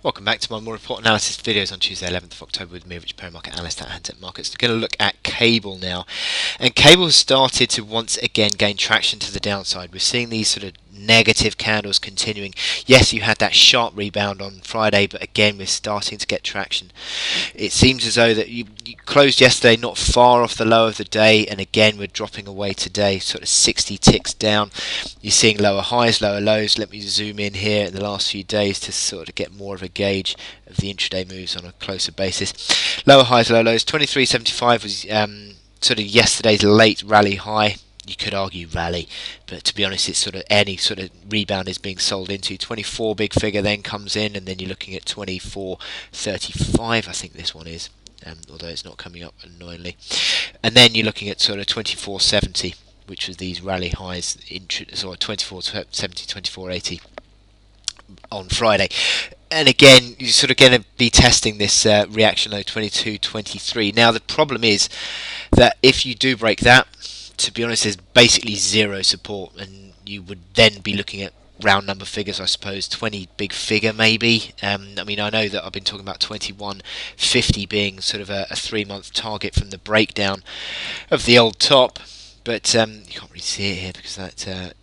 Welcome back to my more report analysis videos on Tuesday 11th of October with me, Rich Perry, market analyst at Hantec Markets. We're going to look at cable now. And cable has started to once again gain traction to the downside. We're seeing these sort of negative candles continuing. Yes, you had that sharp rebound on Friday, but again, we're starting to get traction. It seems as though that you closed yesterday not far off the low of the day, and again, we're dropping away today, sort of 60 ticks down. You're seeing lower highs, lower lows. Let me zoom in here in the last few days to sort of get more of a gauge of the intraday moves on a closer basis. Lower highs, lower lows. 23.75 was sort of yesterday's late rally high. You could argue rally, but to be honest, it's sort of any sort of rebound is being sold into. 24 big figure then comes in, and then you're looking at 24.35. I think this one is, although it's not coming up annoyingly. And then you're looking at sort of 24.70, which was these rally highs, sort of 24.70, 24.80 on Friday. And again, you're sort of going to be testing this reaction low 22.23. Now the problem is that if you do break that, to be honest, there's basically zero support, and you would then be looking at round number figures, I suppose, 20 big figure maybe. I mean, I know that I've been talking about 21.50 being sort of a 3-month target from the breakdown of the old top, but you can't really see it here because that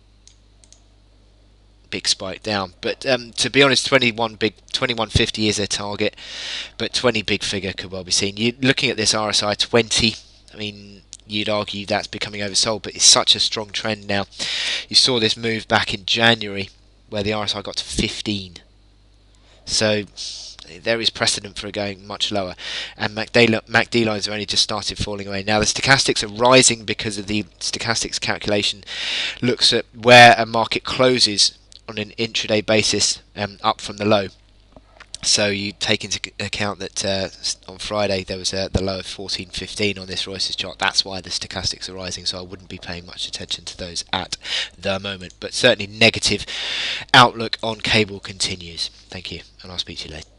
big spike down. But to be honest, 21.50 is their target, but 20 big figure could well be seen. You're looking at this RSI 20. I mean, you'd argue that's becoming oversold, but it's such a strong trend now. You saw this move back in January where the RSI got to 15. So there is precedent for it going much lower, and MACD lines have only just started falling away. Now the stochastics are rising because of the stochastics calculation looks at where a market closes on an intraday basis up from the low. So you take into account that on Friday there was the low of 14.15 on this Royce's chart. That's why the stochastics are rising, so I wouldn't be paying much attention to those at the moment. But certainly negative outlook on cable continues. Thank you, and I'll speak to you later.